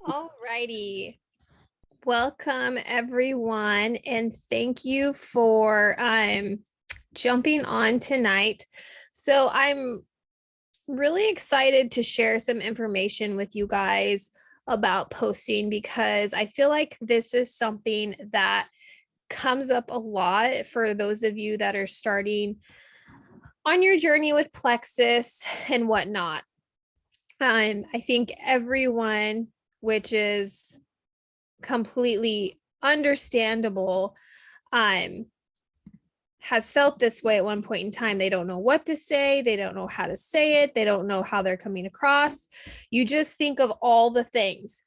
All righty. Welcome everyone, and thank you for jumping on tonight. So I'm really excited to share some information with you guys about posting because I feel like this is something that comes up a lot for those of you that are starting on your journey with Plexus and whatnot. I think everyone, which is completely understandable, um has felt this way at one point in time. They don't know what to say, they don't know how to say it, they don't know how they're coming across. You just think of all the things.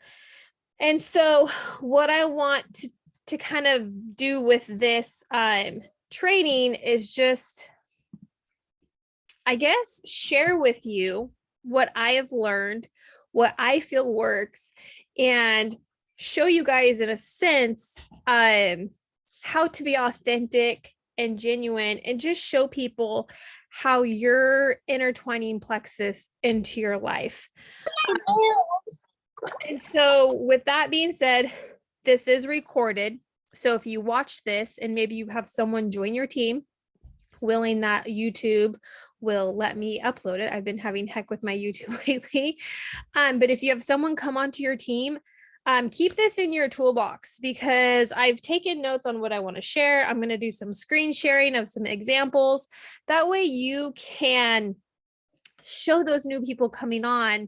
And so what I want to kind of do with this training is just, I guess, share with you what I have learned, what I feel works, and show you guys in a sense how to be authentic and genuine, and just show people how you're intertwining Plexus into your life. And so, with that being said, this is recorded. So, if you watch this and maybe you have someone join your team, willing that YouTube will let me upload it. I've been having heck with my YouTube lately. But if you have someone come onto your team, keep this in your toolbox because I've taken notes on what I want to share. I'm going to do some screen sharing of some examples. That way you can show those new people coming on,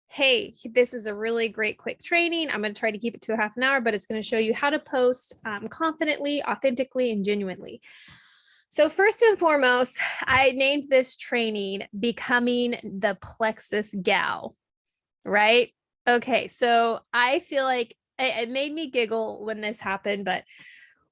hey, this is a really great quick training. I'm going to try to keep it to a half an hour, but it's going to show you how to post confidently, authentically, and genuinely. So first and foremost, I named this training Becoming the Plexus Gal, right? Okay, so I feel like it made me giggle when this happened, but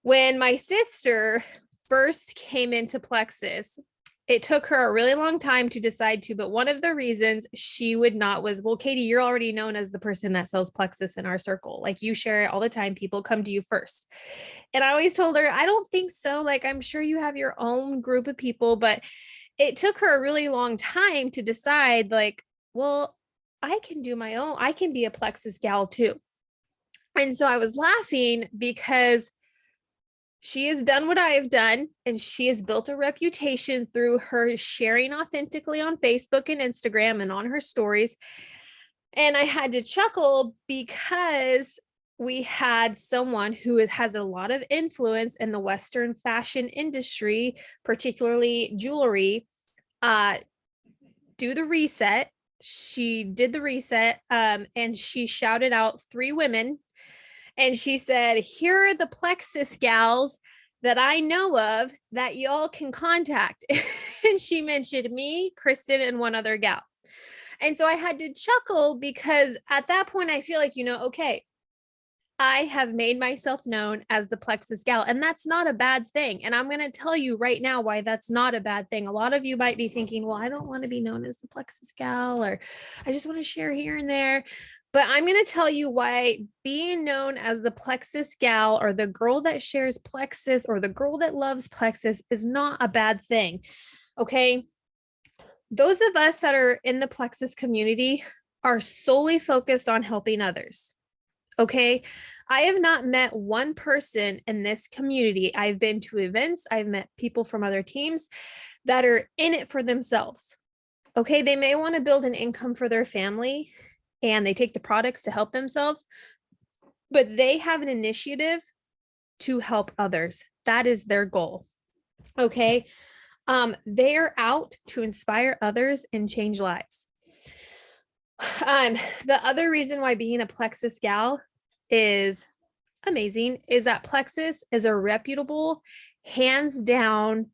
when my sister first came into Plexus, it took her a really long time to decide to, but one of the reasons she would not was, well, Katie, you're already known as the person that sells Plexus in our circle. Like, you share it all the time. People come to you first. And I always told her, I don't think so. Like, I'm sure you have your own group of people, but it took her a really long time to decide, like, well, I can do my own. I can be a Plexus gal too. And so I was laughing because she has done what I have done, and she has built a reputation through her sharing authentically on Facebook and Instagram and on her stories. And I had to chuckle because we had someone who has a lot of influence in the Western fashion industry, particularly jewelry, uh, do the reset. She did the reset, and she shouted out three women, and she said, here are the Plexus gals that I know of that y'all can contact. And she mentioned me, Kristen, and one other gal. And so I had to chuckle because at that point, I feel like, okay, I have made myself known as the Plexus gal, and that's not a bad thing. And I'm going to tell you right now why that's not a bad thing. A lot of you might be thinking, well, I don't want to be known as the Plexus gal, or I just want to share here and there. But I'm going to tell you why being known as the Plexus gal, or the girl that shares Plexus, or the girl that loves Plexus, is not a bad thing. Okay. Those of us that are in the Plexus community are solely focused on helping others. Okay. I have not met one person in this community. I've been to events, I've met people from other teams that are in it for themselves. Okay. They may want to build an income for their family and they take the products to help themselves, but they have an initiative to help others. That is their goal. Okay. They are out to inspire others and change lives. The other reason why being a Plexus gal is amazing is that Plexus is a reputable, hands down,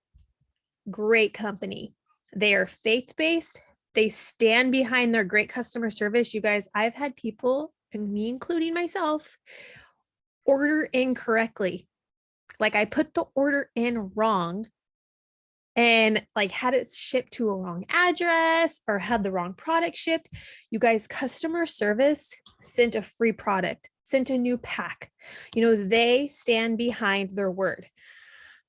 great company. They are faith-based. They stand behind their great customer service. You guys, I've had people, and me including myself, order incorrectly. Like, I put the order in wrong and like had it shipped to a wrong address or had the wrong product shipped. You guys, customer service sent a free product, sent a new pack. They stand behind their word.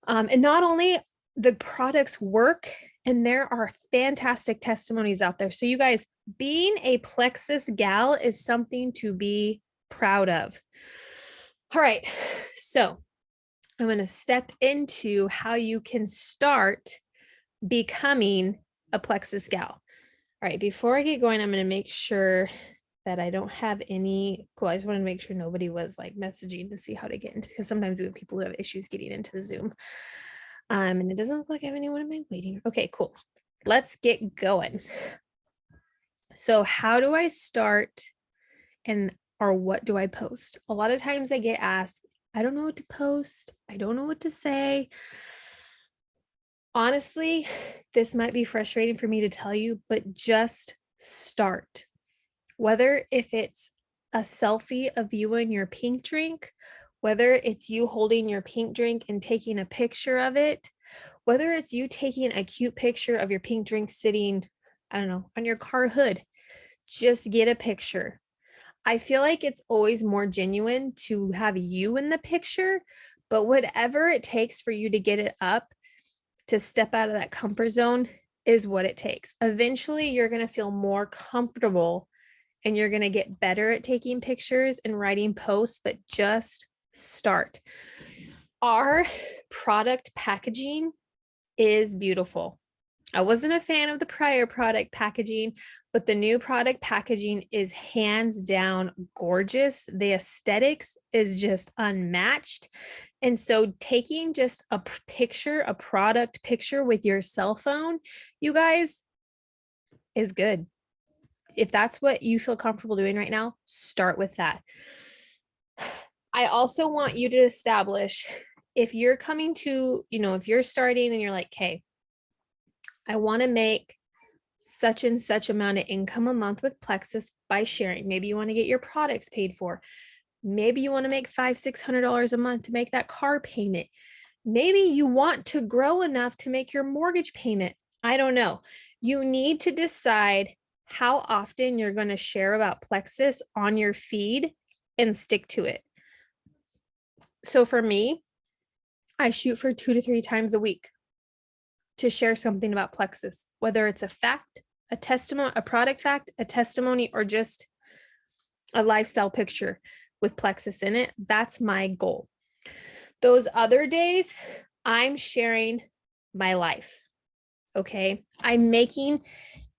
And not only the products work, and there are fantastic testimonies out there. So you guys, being a Plexus gal is something to be proud of. All right. So I'm going to step into how you can start becoming a Plexus gal. All right. Before I get going, I'm going to make sure that I don't have any. Cool. I just wanted to make sure nobody was like messaging to see how to get into, because sometimes we have people who have issues getting into the Zoom. And it doesn't look like I have anyone in my waiting. Okay, cool. Let's get going. So how do I start or what do I post? A lot of times I get asked, I don't know what to post. I don't know what to say. Honestly, this might be frustrating for me to tell you, but just start. Whether if it's a selfie of you and your pink drink, whether it's you holding your pink drink and taking a picture of it, whether it's you taking a cute picture of your pink drink sitting, I don't know, on your car hood, just get a picture. I feel like it's always more genuine to have you in the picture, but whatever it takes for you to get it up, to step out of that comfort zone is what it takes. Eventually, you're going to feel more comfortable and you're going to get better at taking pictures and writing posts, but just start. Our product packaging is beautiful. I wasn't a fan of the prior product packaging, but the new product packaging is hands down gorgeous. The aesthetics is just unmatched. And so taking just a picture, a product picture with your cell phone, you guys, is good. If that's what you feel comfortable doing right now, start with that. I also want you to establish, if you're coming to, if you're starting and you're like, okay, I want to make such and such amount of income a month with Plexus by sharing. Maybe you want to get your products paid for. Maybe you want to make $500-600 a month to make that car payment. Maybe you want to grow enough to make your mortgage payment. I don't know. You need to decide how often you're going to share about Plexus on your feed and stick to it. So for me, I shoot for 2 to 3 times a week to share something about Plexus, whether it's a fact, a testimony, a product fact, a testimony, or just a lifestyle picture with Plexus in it. That's my goal. Those other days, I'm sharing my life. Okay. I'm making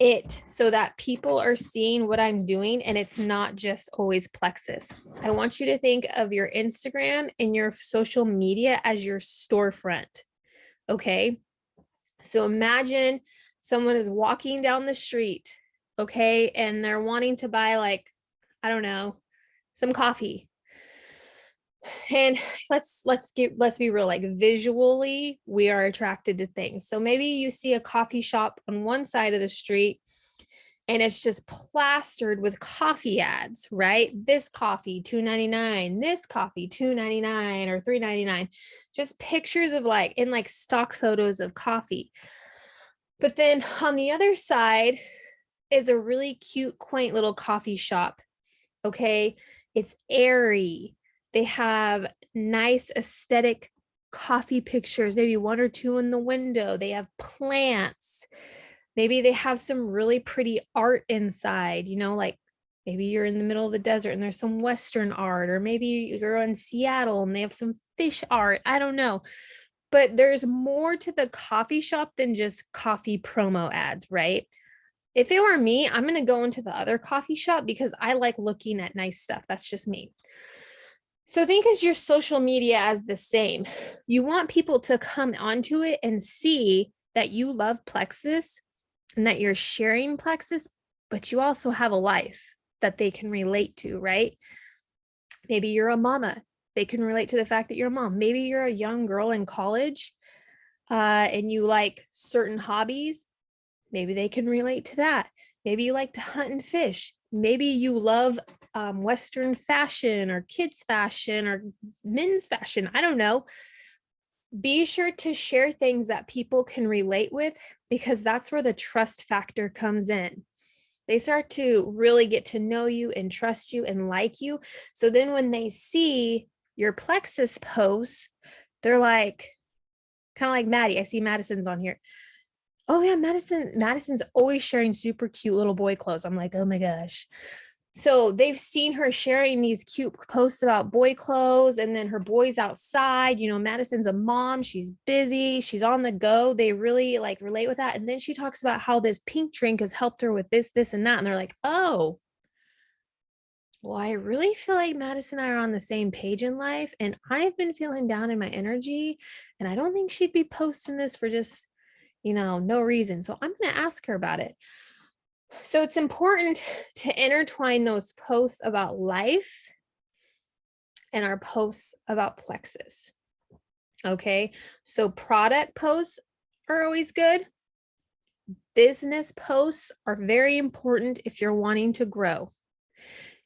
it so that people are seeing what I'm doing and it's not just always Plexus. I want you to think of your Instagram and your social media as your storefront. Okay. So imagine someone is walking down the street, okay, and they're wanting to buy, like, I don't know, some coffee. And let's be real, like visually, we are attracted to things. So maybe you see a coffee shop on one side of the street and it's just plastered with coffee ads, right? This coffee, $2.99, this coffee, $2.99 or $3.99. Just pictures of like stock photos of coffee. But then on the other side is a really cute, quaint little coffee shop. Okay. It's airy. They have nice aesthetic coffee pictures, maybe 1 or 2 in the window. They have plants. Maybe they have some really pretty art inside, like maybe you're in the middle of the desert and there's some Western art, or maybe you're in Seattle and they have some fish art. I don't know. But there's more to the coffee shop than just coffee promo ads, right? If it were me, I'm going to go into the other coffee shop because I like looking at nice stuff. That's just me. So think as your social media as the same. You want people to come onto it and see that you love Plexus and that you're sharing Plexus, but you also have a life that they can relate to, right? Maybe you're a mama. They can relate to the fact that you're a mom. Maybe you're a young girl in college and you like certain hobbies. Maybe they can relate to that. Maybe you like to hunt and fish. Maybe you love Western fashion or kids fashion or men's fashion. I don't know. Be sure to share things that people can relate with, because that's where the trust factor comes in. They start to really get to know you and trust you and like you. So then when they see your Plexus posts, they're like, kind of like Maddie. I see Madison's on here. Oh yeah, Madison's always sharing super cute little boy clothes. I'm like, oh my gosh. So they've seen her sharing these cute posts about boy clothes, and then her boy's outside. Madison's a mom. She's busy. She's on the go. They really like relate with that. And then she talks about how this pink drink has helped her with this, this, and that. And they're like, oh, well, I really feel like Madison and I are on the same page in life. And I've been feeling down in my energy. And I don't think she'd be posting this for just, no reason. So I'm going to ask her about it. So it's important to intertwine those posts about life and our posts about Plexus. Okay. So product posts are always good. Business posts are very important if you're wanting to grow.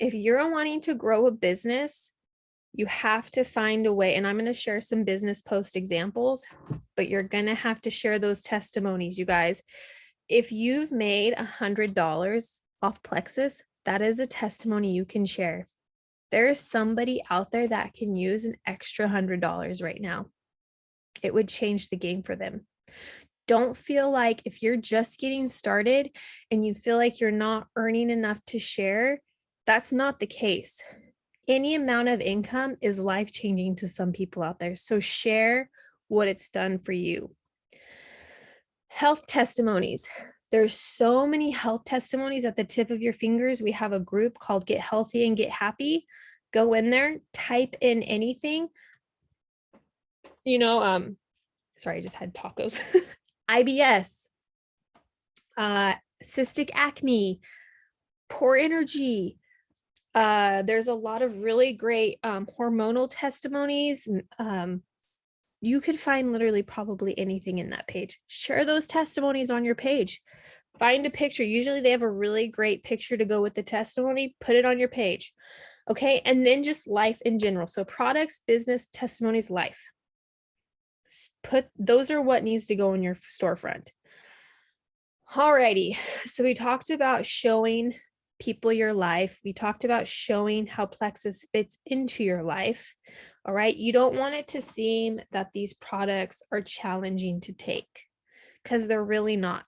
If you're wanting to grow a business, you have to find a way. And I'm going to share some business post examples, but you're going to have to share those testimonies, you guys. If you've made $100 off Plexus, that is a testimony you can share. There is somebody out there that can use an extra $100 right now. It would change the game for them. Don't feel like if you're just getting started and you feel like you're not earning enough to share, that's not the case. Any amount of income is life-changing to some people out there. So share what it's done for you. Health testimonies. There's so many health testimonies at the tip of your fingers. We have a group called Get Healthy and Get Happy. Go in there, type in anything. Sorry, I just had tacos. IBS, cystic acne, poor energy. There's a lot of really great hormonal testimonies. You could find literally probably anything in that page. Share those testimonies on your page. Find a picture. Usually they have a really great picture to go with the testimony. Put it on your page. Okay. And then just life in general. So products, business, testimonies, life. Those are what needs to go in your storefront. Alrighty. So we talked about showing people your life. We talked about showing how Plexus fits into your life. All right. You don't want it to seem that these products are challenging to take, because they're really not.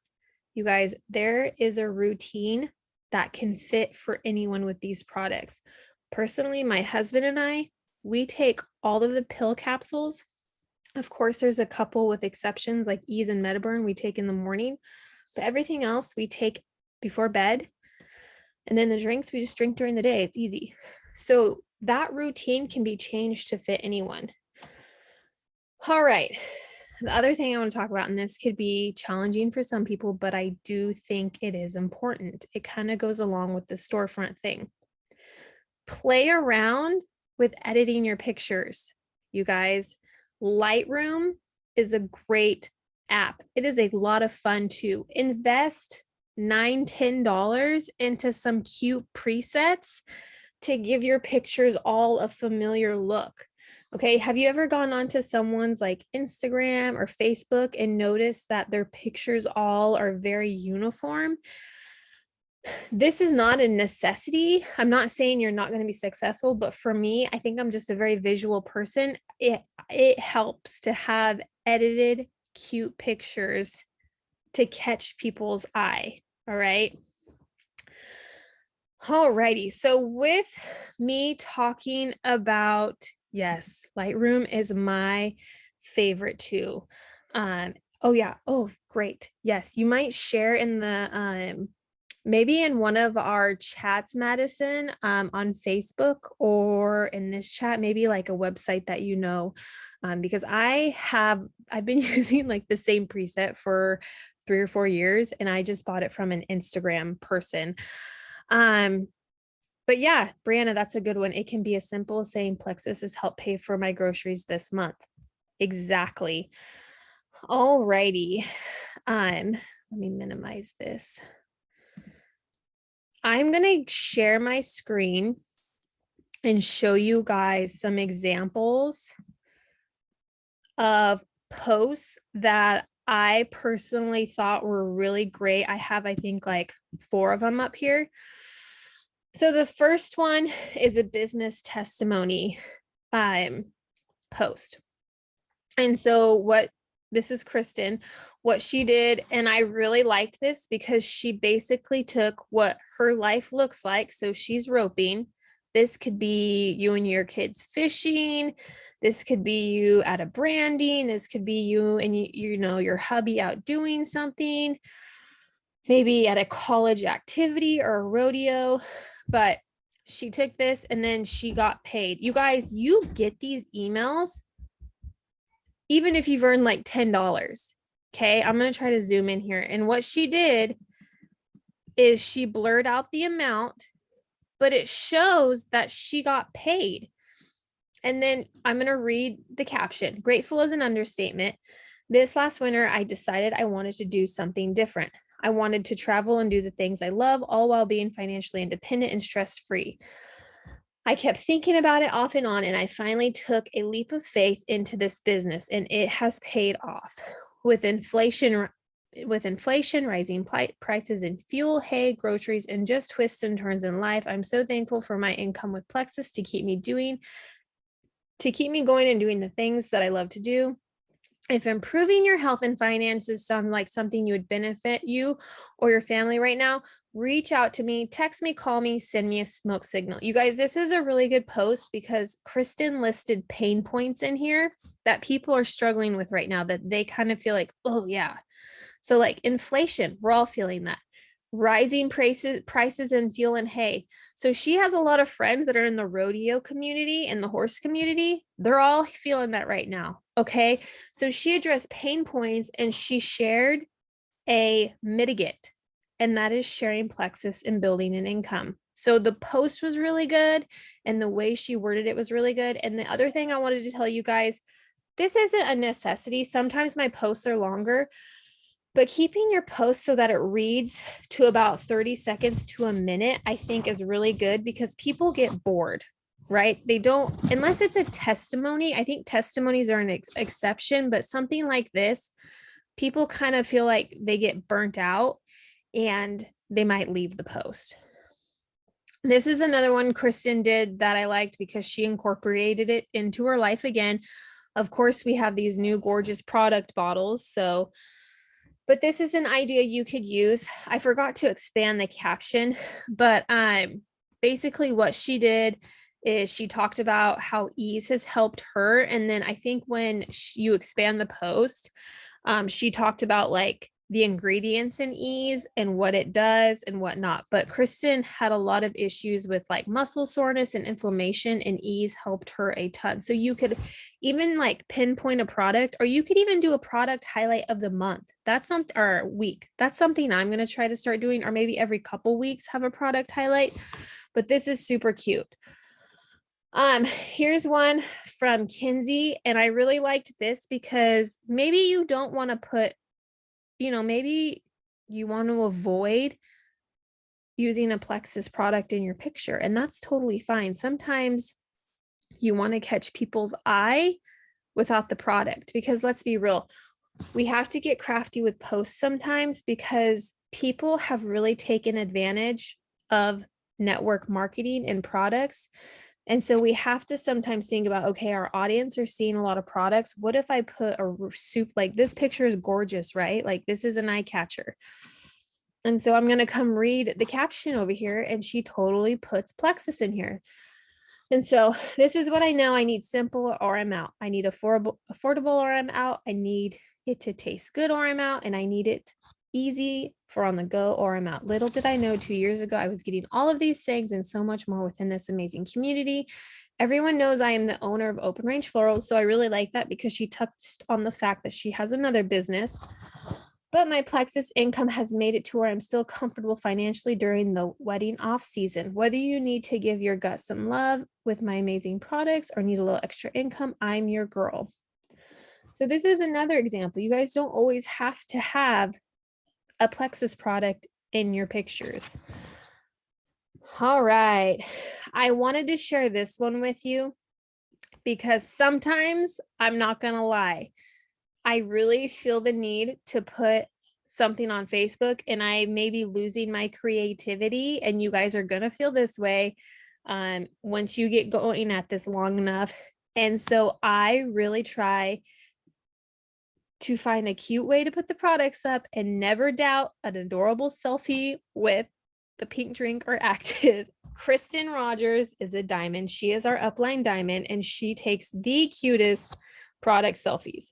You guys, there is a routine that can fit for anyone with these products. Personally, my husband and I, we take all of the pill capsules. Of course, there's a couple with exceptions like Ease and Metaburn we take in the morning, but everything else we take before bed. And then the drinks we just drink during the day. It's easy. So that routine can be changed to fit anyone. All right. The other thing I want to talk about, and this could be challenging for some people, but I do think it is important. It kind of goes along with the storefront thing. Play around with editing your pictures, you guys. Lightroom is a great app. It is a lot of fun too. Invest $9-10 into some cute presets to give your pictures all a familiar look. Okay. Have you ever gone onto someone's like Instagram or Facebook and noticed that their pictures all are very uniform? This is not a necessity. I'm not saying you're not going to be successful, but for me, I think I'm just a very visual person. It helps to have edited, cute pictures to catch people's eye. All right. Alrighty. So with me talking about, yes, Lightroom is my favorite too. Oh yeah. Oh, great. Yes. You might share in the, maybe in one of our chats, Madison, on Facebook or in this chat, maybe like a website that because I've been using like the same preset for 3 or 4 years, and I just bought it from an Instagram person. But yeah, Brianna, that's a good one. It can be as simple as saying Plexus has helped pay for my groceries this month. Exactly. All righty. Let me minimize this. I'm going to share my screen and show you guys some examples of posts that I personally thought were really great. I have, I think, like 4 of them up here. So the first one is a business testimony post. And so what this is Kristen, what she did. And I really liked this because she basically took what her life looks like. So she's roping. This could be you and your kids fishing. This could be you at a branding. This could be you and your hubby out doing something, maybe at a college activity or a rodeo. But she took this and then she got paid. You guys, you get these emails even if you've earned like $10. Okay, I'm going to try to zoom in here. And what she did is she blurred out the amount, but it shows that she got paid. And then I'm going to read the caption. Grateful is an understatement. This last winter, I decided I wanted to do something different. I wanted to travel and do the things I love, all while being financially independent and stress-free. I kept thinking about it off and on, and I finally took a leap of faith into this business, and it has paid off. With inflation, rising prices in fuel, hay, groceries, and just twists and turns in life, I'm so thankful for my income with Plexus to keep me going and doing the things that I love to do. If improving your health and finances sound like something you would benefit you or your family right now, reach out to me, text me, call me, send me a smoke signal. You guys, this is a really good post because Kristen listed pain points in here that people are struggling with right now that they kind of feel like, oh yeah. So like inflation, we're all feeling that. Rising prices in fuel and hay. So she has a lot of friends that are in the rodeo community and the horse community. They're all feeling that right now. Okay. So she addressed pain points and she shared a mitigant, and that is sharing Plexus and building an income. So the post was really good and the way she worded it was really good. And the other thing I wanted to tell you guys, this isn't a necessity. Sometimes my posts are longer, but keeping your post so that it reads to about 30 seconds to a minute, I think is really good because people get bored, right? They don't, unless it's a testimony. I think testimonies are an exception, but something like this, people kind of feel like they get burnt out and they might leave the post. This is another one Kristen did that I liked because she incorporated it into her life again. Of course, we have these new gorgeous product bottles. But this is an idea you could use. I forgot to expand the caption, but basically what she did is she talked about how ease has helped her. And then I think when you expand the post, she talked about like the ingredients in ease and what it does and whatnot. But Kristen had a lot of issues with like muscle soreness and inflammation, and ease helped her a ton. So you could even like pinpoint a product, or you could even do a product highlight of the month. That's something, or week. That's something I'm going to try to start doing, or maybe every couple weeks have a product highlight. But this is super cute. Here's one from Kinsey, and I really liked this because maybe you don't want to put, maybe you want to avoid using a Plexus product in your picture, and that's totally fine. Sometimes you want to catch people's eye without the product, because let's be real, we have to get crafty with posts sometimes because people have really taken advantage of network marketing and products. And so we have to sometimes think about, okay, our audience are seeing a lot of products. What if I put a soup, like this picture is gorgeous, right? Like this is an eye catcher. And so I'm going to come read the caption over here, and she totally puts Plexus in here. And so this is what I know. I need simple or I'm out. I need affordable or I'm out. I need it to taste good or I'm out. And I need it easy for on the go or I'm out. Little did I know 2 years ago, I was getting all of these things and so much more within this amazing community. Everyone knows I am the owner of Open Range Florals. So I really like that because she touched on the fact that she has another business. But my Plexus income has made it to where I'm still comfortable financially during the wedding off season. Whether you need to give your gut some love with my amazing products or need a little extra income, I'm your girl. So this is another example. You guys don't always have to have a Plexus product in your pictures. All right. I wanted to share this one with you because sometimes, I'm not going to lie, I really feel the need to put something on Facebook, and I may be losing my creativity, and you guys are going to feel this way once you get going at this long enough. And so I really try to find a cute way to put the products up and never doubt an adorable selfie with the pink drink or active. Kristen Rogers is a diamond. She is our upline diamond, and she takes the cutest product selfies.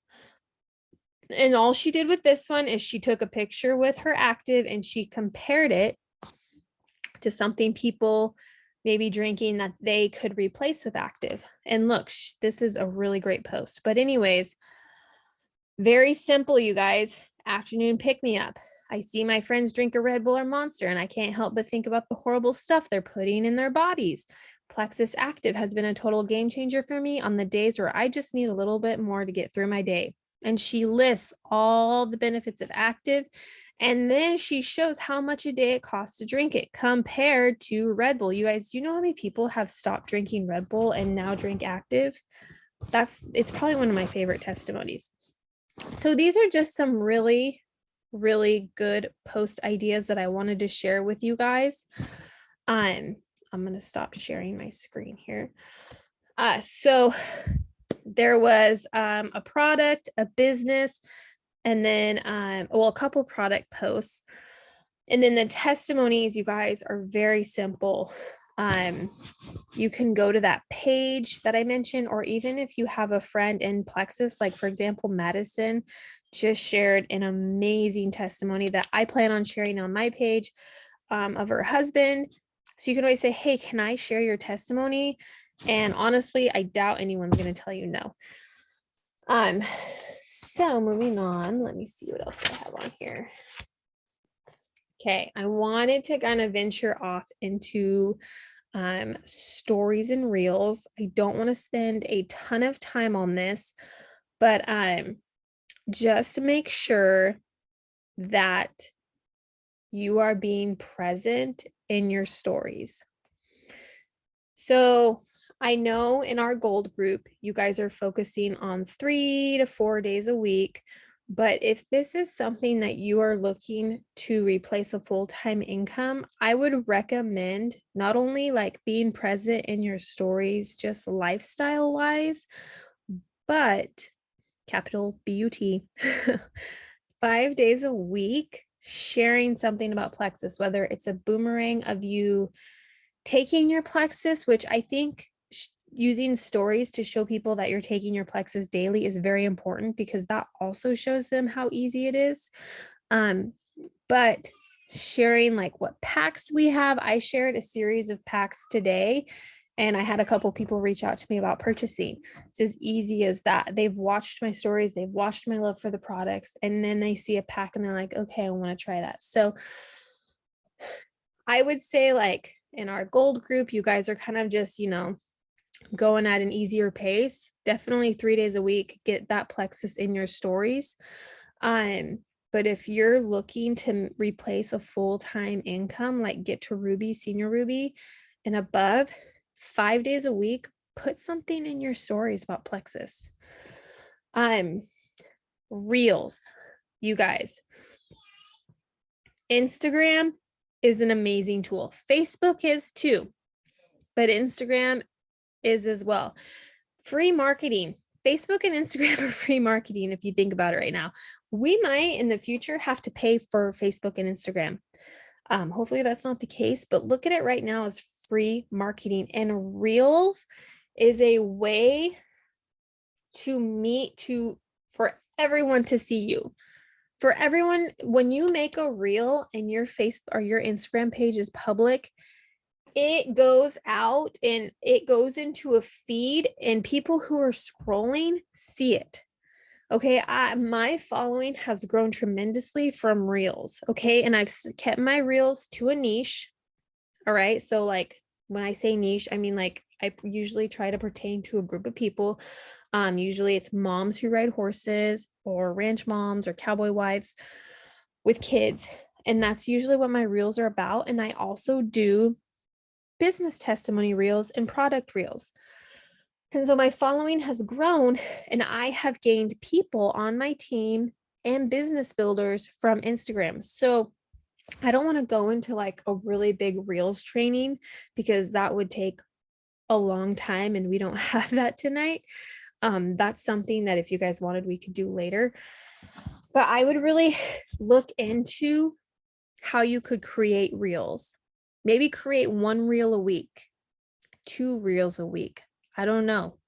And all she did with this one is she took a picture with her active and she compared it to something people maybe drinking that they could replace with active. And look, this is a really great post. But anyways, very simple, you guys. Afternoon pick me up. I see my friends drink a Red Bull or Monster, and I can't help but think about the horrible stuff they're putting in their bodies. Plexus Active has been a total game changer for me on the days where I just need a little bit more to get through my day. And she lists all the benefits of active. And then she shows how much a day it costs to drink it compared to Red Bull. You guys, do you know how many people have stopped drinking Red Bull and now drink active? It's probably one of my favorite testimonies. So these are just some really, really good post ideas that I wanted to share with you guys. I'm going to stop sharing my screen here. So there was a product, a business, and then a couple product posts. And then the testimonies, you guys, are very simple. You can go to that page that I mentioned, or even if you have a friend in Plexus, like for example, Madison just shared an amazing testimony that I plan on sharing on my page of her husband. So you can always say, hey, can I share your testimony? And honestly, I doubt anyone's going to tell you no. So moving on, let me see what else I have on here. Okay, I wanted to kind of venture off into stories and reels. I don't want to spend a ton of time on this, but just make sure that you are being present in your stories. So I know in our gold group, you guys are focusing on 3 to 4 days a week. But if this is something that you are looking to replace a full-time income, I would recommend not only like being present in your stories, just lifestyle wise, but capital B-U-T, 5 days a week, sharing something about Plexus, whether it's a boomerang of you taking your Plexus, which I think using stories to show people that you're taking your Plexus daily is very important because that also shows them how easy it is. But sharing like what packs we have, I shared a series of packs today, and I had a couple people reach out to me about purchasing. It's as easy as that. They've watched my stories, they've watched my love for the products, and then they see a pack and they're like, okay, I want to try that. So I would say like in our gold group, you guys are kind of just, going at an easier pace. Definitely 3 days a week, get that Plexus in your stories. But if you're looking to replace a full-time income, like get to Ruby, senior Ruby and above, 5 days a week, put something in your stories about Plexus. Reels, you guys. Instagram is an amazing tool. Facebook is too, but Instagram is as well. Free marketing. Facebook and Instagram are free marketing if you think about it right now. We might in the future have to pay for Facebook and Instagram. Hopefully that's not the case, but look at it right now as free marketing. And Reels is a way for everyone to see you. For everyone, when you make a reel and your Facebook or your Instagram page is public, it goes out and it goes into a feed and people who are scrolling see it. Okay. My following has grown tremendously from reels. Okay. And I've kept my reels to a niche. All right. So like when I say niche, I mean, like I usually try to pertain to a group of people. Usually it's moms who ride horses or ranch moms or cowboy wives with kids. And that's usually what my reels are about. And I also do business testimony reels and product reels. And so my following has grown and I have gained people on my team and business builders from Instagram. So I don't want to go into like a really big reels training because that would take a long time and we don't have that tonight. That's something that if you guys wanted, we could do later. But I would really look into how you could create reels. Maybe create 1 reel a week, 2 reels a week. I don't know.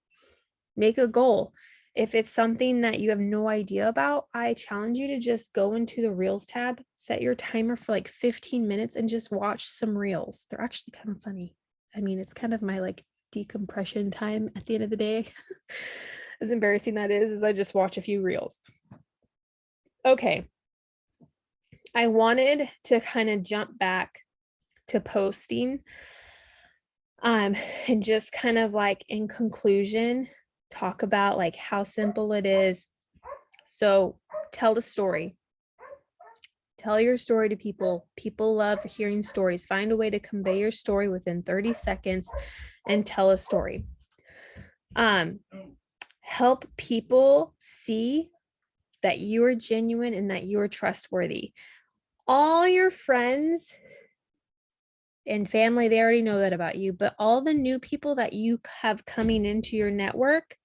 Make a goal. If it's something that you have no idea about, I challenge you to just go into the Reels tab, set your timer for like 15 minutes and just watch some reels. They're actually kind of funny. I mean, it's kind of my like decompression time at the end of the day. As embarrassing that is I just watch a few reels. Okay. I wanted to kind of jump back to posting. And just kind of like in conclusion, talk about like how simple it is. So tell the story. Tell your story to people. People love hearing stories. Find a way to convey your story within 30 seconds and tell a story. Help people see that you are genuine and that you are trustworthy. All your friends and family, they already know that about you, but all the new people that you have coming into your network,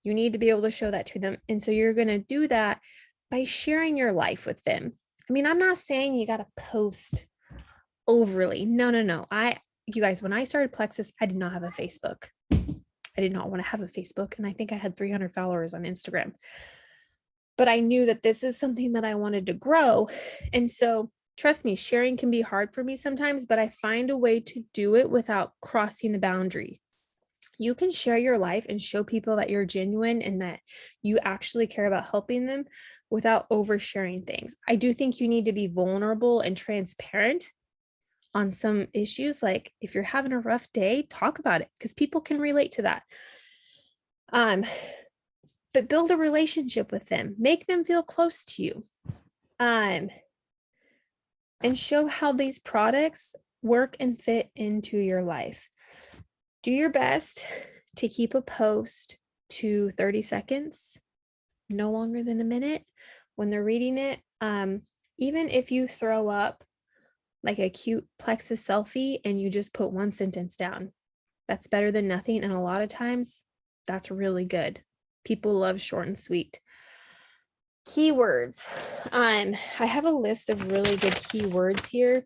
you need to be able to show that to them. And so you're going to do that by sharing your life with them. I mean, I'm not saying you got to post overly. No. You guys, when I started Plexus, I did not have a Facebook. I did not want to have a Facebook. And I think I had 300 followers on Instagram. But I knew that this is something that I wanted to grow. And so trust me, sharing can be hard for me sometimes, but I find a way to do it without crossing the boundary. You can share your life and show people that you're genuine and that you actually care about helping them without oversharing things. I do think you need to be vulnerable and transparent on some issues. Like if you're having a rough day, talk about it because people can relate to that. But build a relationship with them, make them feel close to you. And show how these products work and fit into your life. Do your best to keep a post to 30 seconds, no longer than a minute when they're reading it. Even if you throw up like a cute Plexus selfie and you just put 1 sentence down, that's better than nothing. And a lot of times that's really good. People love short and sweet. Keywords. I have a list of really good keywords here.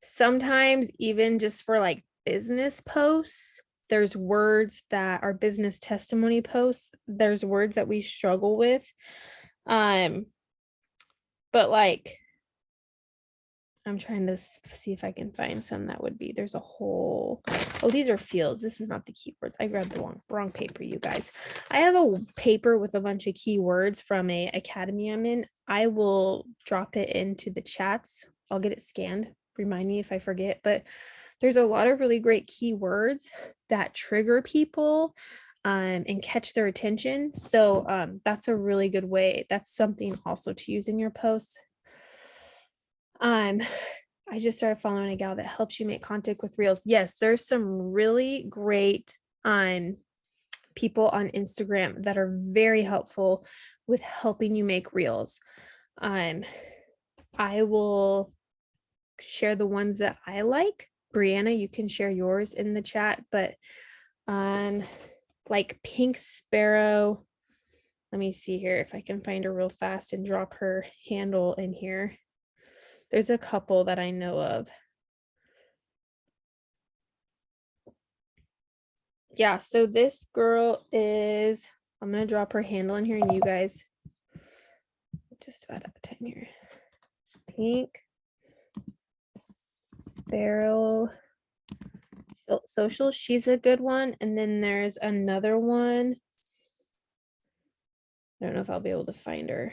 Sometimes even just for like business posts, there's words that are business testimony posts. There's words that we struggle with. But like, I'm trying to see if I can find some that would be, there's a whole, oh, these are fields. This is not the keywords. I grabbed the wrong paper, you guys. I have a paper with a bunch of keywords from a academy I'm in. I will drop it into the chats. I'll get it scanned. Remind me if I forget, but there's a lot of really great keywords that trigger people and catch their attention. So that's a really good way. That's something also to use in your posts. I just started following a gal that helps you make content with reels. Yes, there's some really great people on Instagram that are very helpful with helping you make reels. I will share the ones that I like. Brianna, you can share yours in the chat, but like Pink Sparrow, let me see here if I can find her real fast and drop her handle in here. There's a couple that I know of. Yeah, so this girl is, I'm going to drop her handle in here and you guys, just about out of time here. Pink Sparrow Social, she's a good one. And then there's another one. I don't know if I'll be able to find her.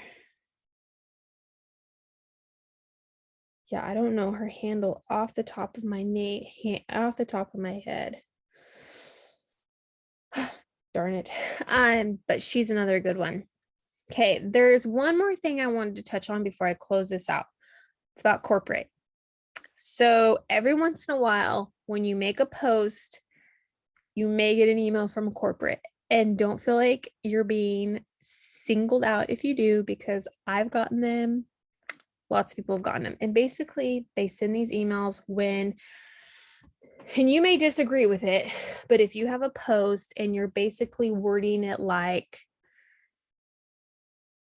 Yeah, I don't know her handle off the top of my off the top of my head. Darn it. But she's another good one. Okay, there's one more thing I wanted to touch on before I close this out. It's about corporate. So every once in a while, when you make a post, you may get an email from corporate, and don't feel like you're being singled out if you do, because I've gotten them. Lots of people have gotten them. And basically, they send these emails when And you may disagree with it, but if you have a post and you're basically wording it like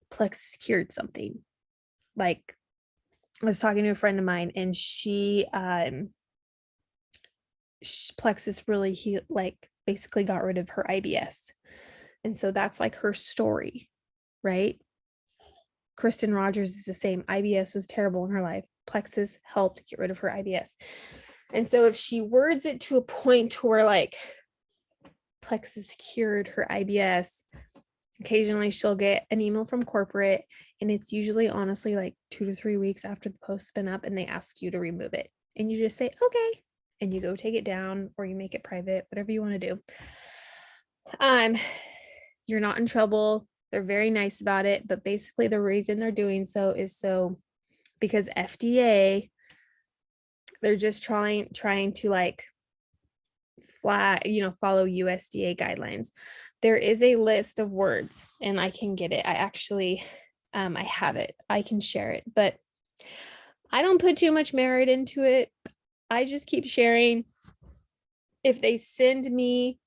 Plexus cured something, like I was talking to a friend of mine and Plexus really like basically got rid of her IBS. And so that's like her story, right? Kristen Rogers is the same. IBS was terrible in her life. Plexus helped get rid of her IBS. And so if she words it to a point where like Plexus cured her IBS, occasionally she'll get an email from corporate, and it's usually honestly like 2 to 3 weeks after the post's been up, and they ask you to remove it. And you just say, okay, and you go take it down or you make it private, whatever you want to do. You're not in trouble. They're very nice about it, but basically the reason they're doing so is so because FDA, they're just trying to like follow USDA guidelines. There is a list of words, and I can get it. I actually, I have it. I can share it, but I don't put too much merit into it. I just keep sharing. If they send me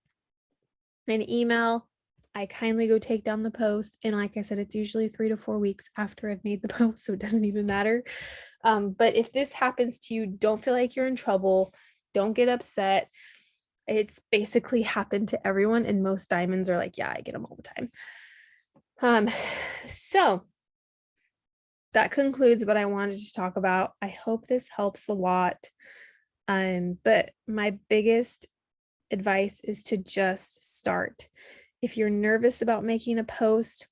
an email, I kindly go take down the post. And like I said, it's usually 3 to 4 weeks after I've made the post, so it doesn't even matter. But if this happens to you, don't feel like you're in trouble. Don't get upset. It's basically happened to everyone, and most diamonds are like, yeah, I get them all the time. So that concludes what I wanted to talk about. I hope this helps a lot. But my biggest advice is to just start. If you're nervous about making a post,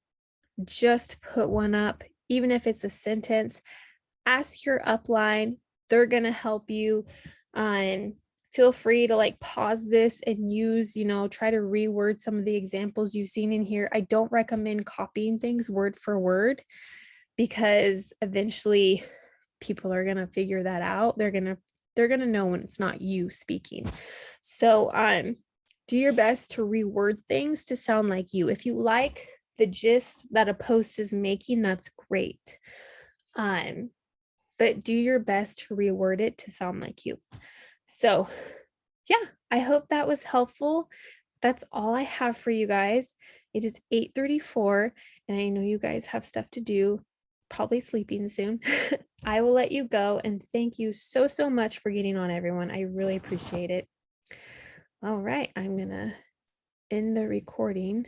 just put one up, even if it's a sentence. Ask your upline. They're going to help you. Feel free to like pause this and use, try to reword some of the examples you've seen in here. I don't recommend copying things word for word because eventually people are going to figure that out. They're going to know when it's not you speaking. So, do your best to reword things to sound like you. If you like the gist that a post is making, that's great. But do your best to reword it to sound like you. So, yeah, I hope that was helpful. That's all I have for you guys. It is 8:34, and I know you guys have stuff to do, probably sleeping soon. I will let you go, and thank you so, so much for getting on, everyone. I really appreciate it. All right, I'm going to end the recording.